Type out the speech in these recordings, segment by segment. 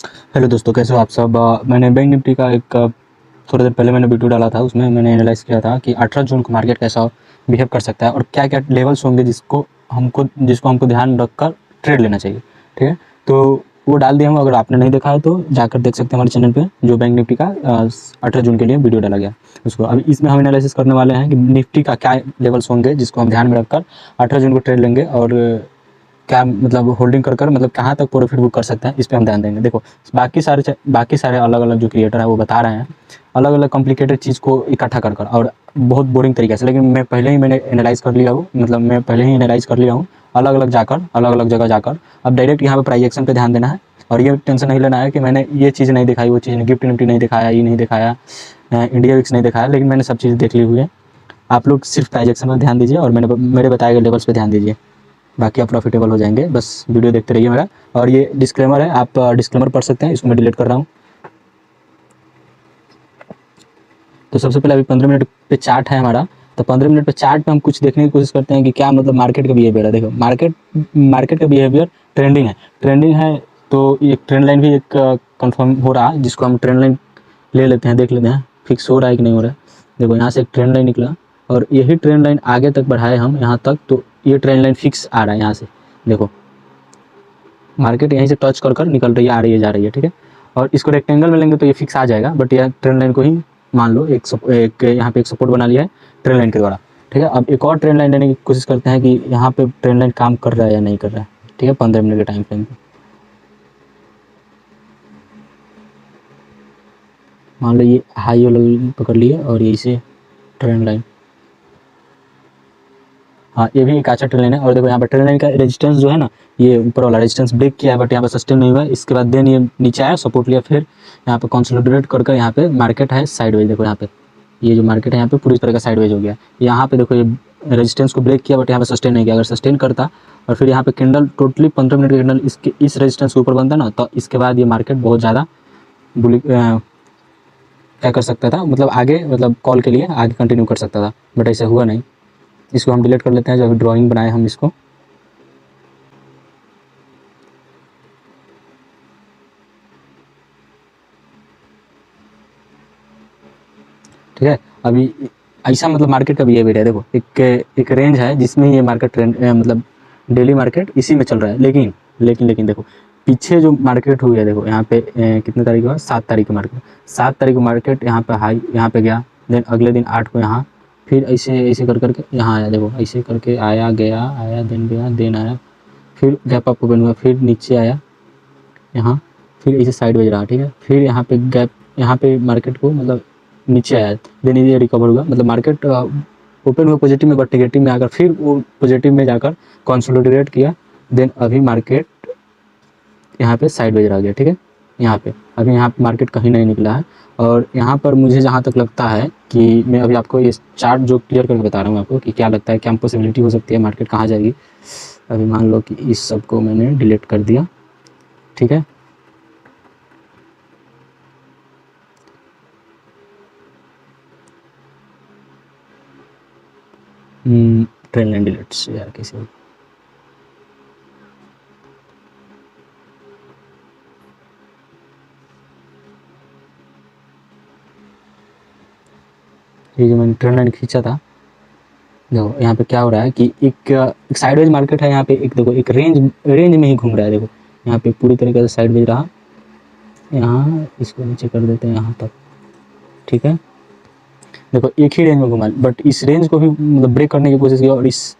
Hello दोस्तों, कैसे हो आप सब। मैंने बैंक निफ्टी का एक थोड़ी देर पहले मैंने वीडियो डाला था। उसमें मैंने एनालाइज़ किया था कि 18 जून को मार्केट कैसा बिहेव कर सकता है और क्या-क्या लेवल्स होंगे जिसको हमको ध्यान रखकर ट्रेड लेना चाहिए। ठीक है? तो वो डाल दिया हूँ, अगर आपने नहीं देखा है तो जाकर देख सकते हैं हमारे चैनल पे, जो बैंक निफ्टी का 18 जून के लिए वीडियो डाला गया उसको। अभी इसमें हम एनालिसिस करने वाले हैं कि निफ्टी का क्या लेवल्स होंगे जिसको हम ध्यान में रखकर 18 जून को ट्रेड लेंगे, और क्या मतलब होल्डिंग कर मतलब कहाँ तक प्रॉफिट बुक कर सकते हैं, इस पे हम ध्यान देंगे। देखो, बाकी सारे अलग-अलग जो क्रिएटर है वो बता रहे हैं अलग-अलग कॉम्प्लिकेटेड चीज़ को इकट्ठा कर और बहुत बोरिंग तरीके से, लेकिन मैंने एनालाइज़ कर लिया हूँ, मतलब मैं पहले ही एनालाइज़ कर लिया हूँ अलग-अलग जगह जाकर। अब डायरेक्ट यहाँ पे प्राइस एक्शन पे ध्यान देना है, और ये टेंशन नहीं लेना है कि मैंने ये चीज़ नहीं दिखाई, वो चीज़ गिफ्ट निफ्टी नहीं दिखाया, ये नहीं दिखाया, इंडिया विक्स नहीं दिखाया, लेकिन मैंने सब चीज़ देख ली हुई है। आप लोग सिर्फ प्राइस एक्शन पर ध्यान दीजिए और मेरे बताए गए लेवल्स पे ध्यान दीजिए, बाकी आप प्रॉफिटेबल हो जाएंगे। बस वीडियो देखते रहिए मेरा। और ये डिस्क्लेमर है, आप डिस्क्लेमर पढ़ सकते हैं, इसको मैं डिलीट कर रहा हूँ। तो सबसे पहले अभी 15 मिनट पे चार्ट है हमारा, तो 15 मिनट पे चार्ट पे हम कुछ देखने की कोशिश करते हैं कि क्या मतलब मार्केट का बिहेवियर है। देखो, मार्केट का बिहेवियर ट्रेंडिंग है, तो ये ट्रेंड लाइन भी एक कंफर्म हो रहा है, जिसको हम ट्रेंड लाइन ले लेते हैं, देख लेते हैं फिक्स हो रहा है कि नहीं हो रहा है। देखो, यहाँ से एक ट्रेंड लाइन निकला और यही ट्रेंड लाइन आगे तक बढ़ाए हम यहाँ तक, तो ये ट्रेंड लाइन फिक्स आ रहा है यहाँ से। देखो, मार्केट यहीं से टच कर निकल रही है, आ रही है, जा रही है। ठीक है? और इसको रेक्टेंगल में लेंगे तो ये फिक्स आ जाएगा, बट यह ट्रेंड लाइन को ही मान लो एक यहाँ पे एक सपोर्ट बना लिया है ट्रेंड लाइन के द्वारा। ठीक है? अब एक और ट्रेंड लाइन लेने की कोशिश करते हैं कि यहाँ पे ट्रेंड लाइन काम कर रहा है या नहीं कर रहा है। ठीक है? 15 मिनट के टाइम फ्रेम पे मान लो ये हाई वाला पकड़ लिए और यही से ट्रेंड लाइन, हाँ, ये भी एक अच्छा ट्रेंड लाइन है। और देखो, यहाँ पर ट्रेंड लाइन का रेजिस्टेंस जो है ना, ये ऊपर वाला रेजिस्टेंस ब्रेक किया है, बट यहाँ पर सस्टेन नहीं हुआ। इसके बाद देन ये नीचे आया, सपोर्ट लिया, फिर यहाँ पे कंसोलिडेट कर यहाँ पे मार्केट है साइडवेज। देखो, यहाँ पे ये जो मार्केट है यहाँ पे पूरी तरह का साइडवेज हो गया। यहाँ पे देखो, ये रेजिस्टेंस को ब्रेक किया, बट यहाँ पे सस्टेन नहीं किया। अगर सस्टेन करता और फिर यहाँ पे कैंडल टोटली 15 मिनट का कैंडल इस रेजिस्टेंस के ऊपर बनता ना, तो इसके बाद ये मार्केट बहुत ज़्यादा क्या कर सकता था, मतलब आगे, मतलब कॉल के लिए आगे कंटिन्यू कर सकता था, बट ऐसा हुआ नहीं। इसको हम डिलीट कर लेते हैं, जब ड्राइंग बनाए हम इसको। ठीक है? अभी ऐसा मतलब मार्केट का बिहेवियर है। देखो, एक रेंज है जिसमें ये मार्केट ट्रेंड मतलब डेली मार्केट इसी में चल रहा है, लेकिन देखो, पीछे जो मार्केट हुई है, देखो यहाँ पे कितने तारीख को, 7 तारीख को मार्केट, 7 तारीख को मार्केट यहाँ पे हाई, यहाँ पे गया, देन अगले दिन 8 को यहाँ, फिर ऐसे ऐसे कर करके यहाँ आया। देखो, ऐसे करके आया, गया, आया, देन गया, देन आया, फिर गैप अप ओपन हुआ, फिर नीचे आया यहाँ, फिर ऐसे साइड बज रहा। ठीक है? फिर यहाँ पे गैप, यहाँ पे मार्केट को मतलब नीचे आया, देन ये रिकवर हुआ, मतलब मार्केट ओपन हुआ पॉजिटिव में, बट नेगेटिव में आकर फिर वो पॉजिटिव में जाकर कंसोलिडेट किया। देन अभी मार्केट यहाँ पे साइड वेज रह गया। ठीक है? यहाँ पे अभी यहाँ पे मार्केट कहीं नहीं निकला है। और यहाँ पर मुझे जहाँ तक लगता है कि मैं अभी आपको ये चार्ट जो क्लियर करके बता रहा हूँ आपको, कि क्या लगता है, क्या पॉसिबिलिटी हो सकती है, मार्केट कहाँ जाएगी। अभी मान लो कि इस सब को मैंने डिलीट कर दिया। ठीक है? ट्रेन लाइन डिलीट्स यार कैसे, ये जो मैंने ट्रेन लाइन खींचा था, देखो यहाँ पे क्या हो रहा है कि एक साइडवेज मार्केट है। यहाँ पे एक देखो, एक रेंज में ही घूम रहा है। देखो, यहाँ पे पूरी तरीके से साइडवेज रहा, यहाँ इसको नीचे कर देते हैं यहाँ तक। ठीक है? देखो, एक ही रेंज में घुमा, बट इस रेंज को भी मतलब ब्रेक करने की कोशिश की, और इस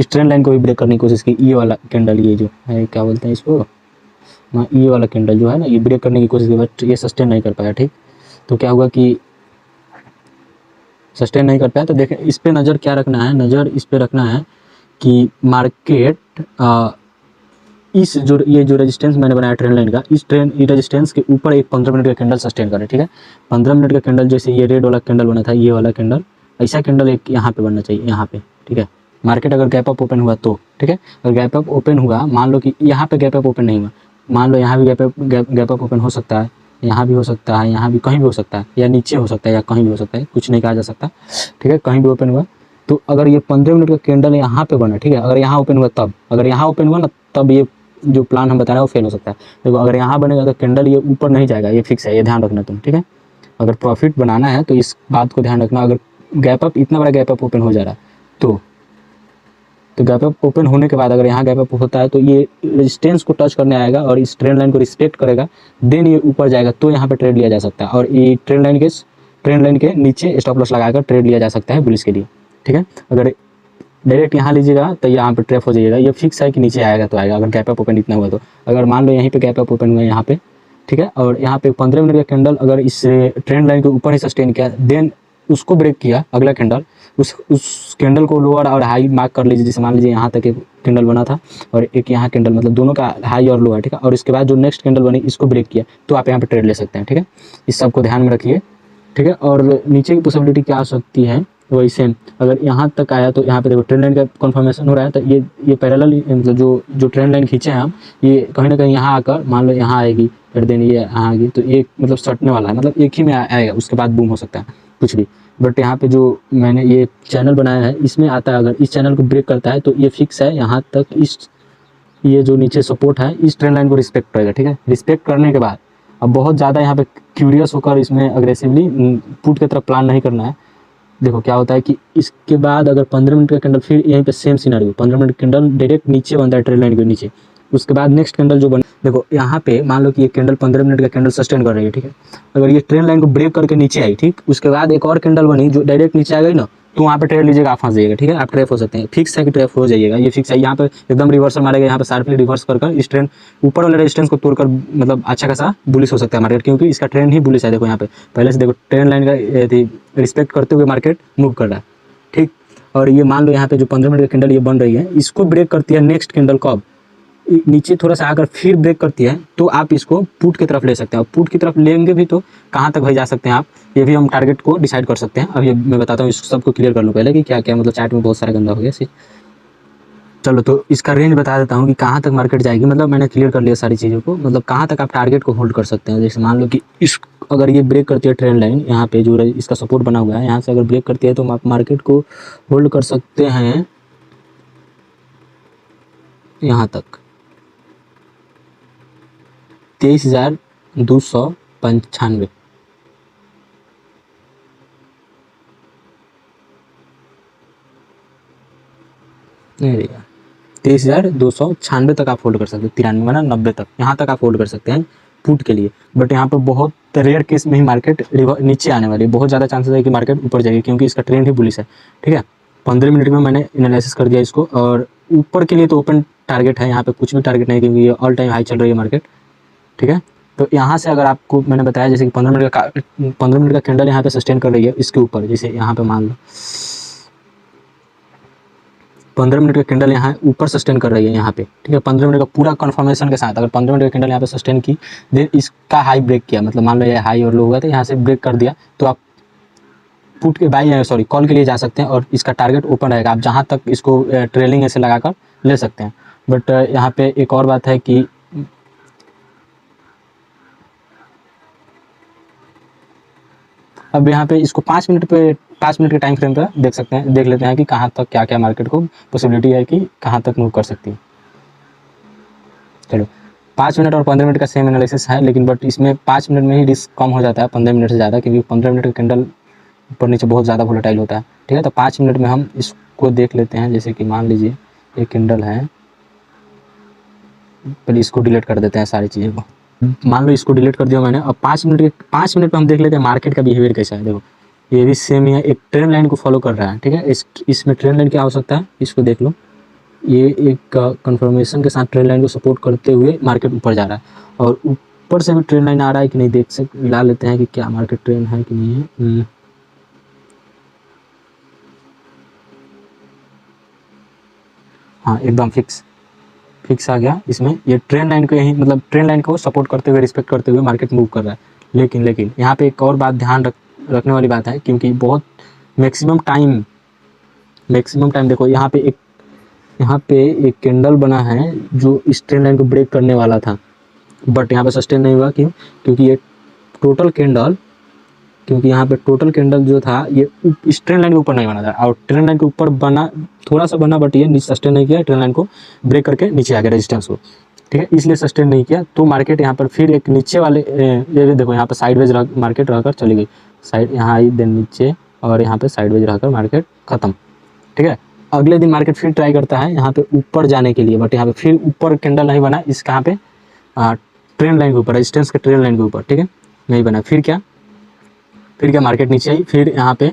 ट्रेंड लाइन को भी ब्रेक करने की कोशिश की। ये वाला कैंडल, ये जो है, क्या बोलते हैं इसको, हाँ, ये वाला कैंडल जो है ना, ये ब्रेक करने की कोशिश की, बट ये सस्टेन नहीं कर पाया। ठीक? तो क्या हुआ कि सस्टेन नहीं कर पाया, तो देखें, इस पे नज़र क्या रखना है, नज़र इस पे रखना है कि मार्केट ये जो रेजिस्टेंस मैंने बनाया ट्रेंड लाइन का, इस रेजिस्टेंस के ऊपर एक 15 मिनट का कैंडल सस्टेन करे। ठीक है? 15 मिनट का कैंडल, जैसे ये रेड वाला कैंडल बना था, ये वाला कैंडल, ऐसा कैंडल एक यहाँ पे बनना चाहिए, यहाँ पे। ठीक है? मार्केट अगर गैप अप ओपन हुआ तो, ठीक है, अगर गैप अप ओपन हुआ, मान लो कि यहाँ पे गैप अप ओपन नहीं हुआ, मान लो यहाँ भी गैप अप ओपन हो सकता है, यहाँ भी हो सकता है, यहाँ भी, कहीं भी हो सकता है, या नीचे हो सकता है, या कहीं भी हो सकता है, कुछ नहीं कहा जा सकता। ठीक है? कहीं भी ओपन हुआ, तो अगर ये 15 मिनट का कैंडल यहाँ पे बना, ठीक है, अगर यहाँ ओपन हुआ तब, अगर यहाँ ओपन हुआ ना, तब ये जो प्लान हम बता रहे हैं वो फेल हो सकता है। देखो अगर यहाँ बनेगा तो कैंडल ये ऊपर नहीं जाएगा, ये फिक्स है, ये ध्यान रखना तुम, ठीक है। अगर प्रॉफिट बनाना है तो इस बात को ध्यान रखना। अगर गैप अप, इतना बड़ा गैप अप ओपन हो जा रहा है तो गैप अप ओपन होने के बाद अगर यहाँ गैप अप होता है तो ये रेजिस्टेंस को टच करने आएगा और इस ट्रेंड लाइन को रिस्पेक्ट करेगा, देन ये ऊपर जाएगा, तो यहाँ पे ट्रेड लिया जा सकता है। और ये ट्रेंड लाइन के नीचे स्टॉप लॉस लगाकर ट्रेड लिया जा सकता है बुलिश के लिए, ठीक है। अगर डायरेक्ट यहाँ लीजिएगा तो यहाँ पे ट्रैप हो जाइएगा, ये फिक्स है कि नीचे आएगा तो आएगा, अगर गैप अप ओपन इतना हुआ तो। अगर मान लो यहीं पे गैप अप ओपन हुआ है यहाँ पे, ठीक है, और यहाँ पे 15 मिनट का कैंडल अगर इस ट्रेंड लाइन के ऊपर ही सस्टेन किया, देन उसको ब्रेक किया अगला कैंडल, उस कैंडल को लोअर और हाई मार्क कर लीजिए। जैसे मान लीजिए यहाँ तक एक कैंडल बना था और एक यहाँ कैंडल, मतलब दोनों का हाई और लो है, ठीक है, और इसके बाद जो नेक्स्ट कैंडल बनी इसको ब्रेक किया, तो आप यहाँ पे ट्रेड ले सकते हैं, ठीक है। इस सब को ध्यान में रखिए, ठीक है। और नीचे की पॉसिबिलिटी क्या आ सकती है वही सेम, अगर यहाँ तक आया तो यहाँ पे देखो ट्रेंड लाइन का कन्फर्मेशन हो रहा है, तो ये पैरेलल, मतलब जो ट्रेंड लाइन खींचे हैं हम, ये कहीं ना कहीं यहाँ आकर मान लो यहाँ आएगी, फिर देन ये यहाँ आएगी, तो ये मतलब सटने वाला है, मतलब एक ही में आएगा, उसके बाद बूम हो सकता है कुछ भी। बट यहाँ पे जो मैंने ये चैनल बनाया है इसमें आता है, अगर इस चैनल को ब्रेक करता है तो ये फिक्स है यहाँ तक, इस ये जो नीचे सपोर्ट है इस ट्रेंड लाइन को रिस्पेक्ट करेगा, ठीक है। रिस्पेक्ट करने के बाद अब बहुत ज़्यादा यहाँ पे क्यूरियस होकर इसमें अग्रेसिवली पुट की तरफ प्लान नहीं करना है। देखो क्या होता है कि इसके बाद अगर 15 मिनट का कैंडल, फिर यहीं पे same scenario, 15 minute candle direct नीचे बनता है ट्रेंड लाइन के नीचे, उसके बाद नेक्स्ट कैंडल जो बन, देखो यहाँ पे मान लो कि ये कैंडल 15 मिनट का कैंडल सस्टेन कर रही है, ठीक है। अगर ये ट्रेंड लाइन को ब्रेक करके नीचे आई, ठीक, उसके बाद एक और कैंडल बनी जो डायरेक्ट नीचे आ गई ना, तो वहाँ पे ट्रेड लीजिएगा, आप फंस जाइएगा, ठीक है। आप ट्रैप हो सकते हैं, फिक्स है कि ट्रैप हो जाइएगा, ये फिक्स है। यहाँ पे एकदम रिवर्सल मारेगा, यहाँ पे शार्पली रिवर्स कर इस ट्रेंड ऊपर वाले रेजिस्टेंस को तोड़कर मतलब अच्छा खासा बुलिश हो सकता है मार्केट, क्योंकि इसका ट्रेंड ही बुलिश है। देखो यहाँ पे पहले से देखो ट्रेंड लाइन का रिस्पेक्ट करते हुए मार्केट मूव कर रहा है, ठीक। और ये मान लो यहाँ पे जो 15 मिनट का कैंडल ये बन रही है, इसको ब्रेक करती है नेक्स्ट कैंडल कब, नीचे थोड़ा सा आकर फिर ब्रेक करती है, तो आप इसको पुट की तरफ ले सकते हैं। और पुट की तरफ लेंगे भी तो कहाँ तक भाई जा सकते हैं आप, ये भी हम टारगेट को डिसाइड कर सकते हैं। अब ये मैं बताता हूँ, इस सबको क्लियर कर लूँ पहले कि क्या क्या, मतलब चार्ट में बहुत सारा गंदा हो गया। चलो तो इसका रेंज बता देता हूँ कि कहाँ तक मार्केट जाएगी, मतलब मैंने क्लियर कर लिया सारी चीज़ों को, मतलब कहाँ तक आप टारगेट को होल्ड कर सकते हैं। जैसे मान लो कि इस अगर ये ब्रेक करती है ट्रेंड लाइन, यहाँ पे जो इसका सपोर्ट बना हुआ है, यहाँ से अगर ब्रेक करती है तो आप मार्केट को होल्ड कर सकते हैं यहाँ तक 23,295, नहीं रहेगा, 23,296 तक आप होल्ड कर सकते हैं, 93 ना 90 तक, यहाँ तक आप होल्ड कर सकते हैं पुट के लिए। बट यहाँ पे बहुत रेयर केस में ही मार्केट नीचे आने वाली है, बहुत ज़्यादा चांसेस है कि मार्केट ऊपर जाएगी, क्योंकि इसका ट्रेंड ही बुलिश है, ठीक है। 15 मिनट में मैंने एनालिसिस कर दिया इसको, और ऊपर के लिए तो ओपन टारगेट है, यहाँ पे कुछ भी टारगेट नहीं, क्योंकि ये ऑल टाइम हाई चल रही है मार्केट, ठीक है। तो यहाँ से अगर आपको मैंने बताया जैसे कि 15 मिनट का कैंडल यहाँ पे सस्टेन कर रही है इसके ऊपर, जैसे यहाँ पे मान लो 15 मिनट का कैंडल यहाँ ऊपर सस्टेन कर रही है यहाँ पे, ठीक है। 15 मिनट का पूरा कंफर्मेशन के साथ अगर 15 मिनट का कैंडल यहाँ पे सस्टेन की, देन इसका हाई ब्रेक किया, मतलब मान लो ये हाई और लो हुआ था, यहाँ से ब्रेक कर दिया, तो आप पुट के कॉल के लिए जा सकते हैं, और इसका टारगेट ओपन रहेगा, आप जहाँ तक इसको ट्रेलिंग ऐसे लगाकर ले सकते हैं। बट यहाँ पे एक और बात है कि अब यहाँ पे इसको 5 मिनट के टाइम फ्रेम पे देख लेते हैं कि कहाँ तक क्या क्या मार्केट को पॉसिबिलिटी है कि कहाँ तक मूव कर सकती है। चलो 5 मिनट और 15 मिनट का सेम एनालिसिस है, लेकिन बट इसमें 5 मिनट में ही रिस्क कम हो जाता है 15 मिनट से ज़्यादा, क्योंकि 15 मिनट का कैंडल ऊपर नीचे बहुत ज़्यादा वोलेटाइल होता है, ठीक है। तो 5 मिनट में हम इसको देख लेते हैं। जैसे कि मान लीजिए एक कैंडल है, पहले इसको डिलीट कर देते हैं सारी चीज़ों को, मान लो इसको डिलीट कर दिया मैंने। अब 5 मिनट पे हम देख लेते हैं मार्केट का बिहेवियर कैसा है। देखो ये भी सेम ही है, एक ट्रेंड लाइन को फॉलो कर रहा है, ठीक है। इसमें ट्रेंड लाइन क्या हो सकता है, इसको देख लो, ये एक कंफर्मेशन के साथ ट्रेंड लाइन को सपोर्ट करते हुए मार्केट ऊपर जा रहा है, और ऊपर से भी ट्रेंड लाइन आ रहा है कि नहीं, ला लेते हैं कि क्या मार्केट ट्रेंड है कि नहीं है। हाँ एकदम फिक्स आ गया इसमें, ये ट्रेंड लाइन को यही, मतलब ट्रेंड लाइन को सपोर्ट करते हुए, रिस्पेक्ट करते हुए मार्केट मूव कर रहा है। लेकिन यहाँ पे एक और बात ध्यान रखने वाली बात है, क्योंकि बहुत मैक्सिमम टाइम देखो यहाँ पे एक कैंडल बना है जो इस ट्रेंड लाइन को ब्रेक करने वाला था, बट यहाँ पे सस्टेन नहीं हुआ। क्यों? क्योंकि ये टोटल कैंडल जो था ये इस ट्रेंड लाइन के ऊपर नहीं बना था, और ट्रेंड लाइन के ऊपर बना, थोड़ा सा बना, बट ये सस्टेन नहीं किया, ट्रेंड लाइन को ब्रेक करके नीचे आ गया रेजिस्टेंस को। ठीक है, इसलिए सस्टेन नहीं किया। तो मार्केट यहाँ पर फिर एक नीचे वाले ये देखो यहाँ पर साइडवेज मार्केट रहकर चली गई, साइड यहाँ आई देन नीचे, और यहाँ पे साइडवेज रहकर मार्केट खत्म। ठीक है, अगले दिन मार्केट फिर ट्राई करता है यहाँ पे ऊपर जाने के लिए, बट यहाँ पे फिर ऊपर कैंडल नहीं बना, इस कहाँ पे ट्रेंड लाइन के ऊपर, रेजिस्टेंस के ट्रेंड लाइन के ऊपर, ठीक है, नहीं बना। फिर क्या मार्केट नीचे आई, फिर यहाँ पे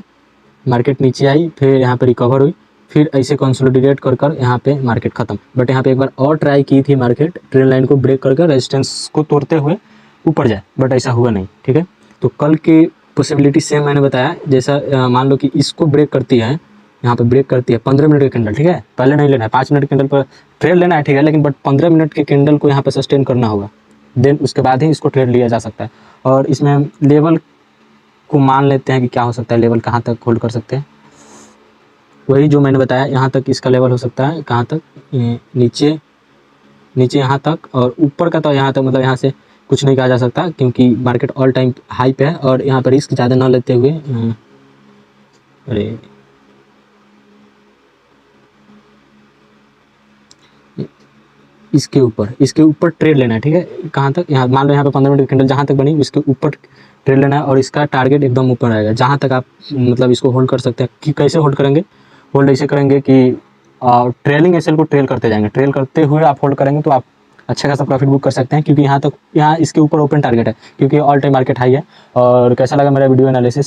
मार्केट नीचे आई, फिर यहाँ पे रिकवर हुई, फिर ऐसे कंसोलिडेट कर यहाँ पे मार्केट खत्म। बट यहाँ पे एक बार और ट्राई की थी मार्केट ट्रेंड लाइन को ब्रेक कर रेजिस्टेंस को तोड़ते हुए ऊपर जाए, बट ऐसा हुआ नहीं। ठीक है, तो कल की पॉसिबिलिटी सेम मैंने बताया, जैसा मान लो कि इसको ब्रेक करती है, यहाँ पे ब्रेक करती है 15 मिनट के कैंडल, ठीक है, पहले नहीं लेना है, 5 मिनट कैंडल पर ट्रेड लेना है, ठीक है, लेकिन बट 15 मिनट के कैंडल को यहाँ पे सस्टेन करना होगा, देन उसके बाद ही इसको ट्रेड लिया जा सकता है। और इसमें हम लेवल को मान लेते हैं कि क्या हो सकता है, लेवल कहाँ तक होल्ड कर सकते हैं, वही जो मैंने बताया, यहाँ तक इसका लेवल हो सकता है, कहाँ तक, नीचे यहाँ तक, और ऊपर का तो यहाँ तक, मतलब यहाँ से कुछ नहीं कहा जा सकता क्योंकि मार्केट ऑल टाइम हाई पे है, और यहाँ पर रिस्क ज़्यादा ना लेते हुए अरे इसके ऊपर ट्रेड लेना है। ठीक है, कहाँ तक, यहाँ मान लो यहाँ पे 15 मिनट की कैंडल जहाँ तक बनी इसके ऊपर ट्रेड लेना है, और इसका टारगेट एकदम ऊपर आएगा, जहाँ तक आप मतलब इसको होल्ड कर सकते हैं। कि कैसे होल्ड करेंगे, होल्ड ऐसे करेंगे कि ट्रेलिंग एसएल को ट्रेल करते जाएंगे, ट्रेल करते हुए आप होल्ड करेंगे तो आप अच्छा खासा प्रॉफिट बुक कर सकते हैं, क्योंकि यहाँ इसके ऊपर ओपन टारगेट है, क्योंकि ऑल टाइम मार्केट हाई है। और कैसा लगा मेरा वीडियो एनालिसिस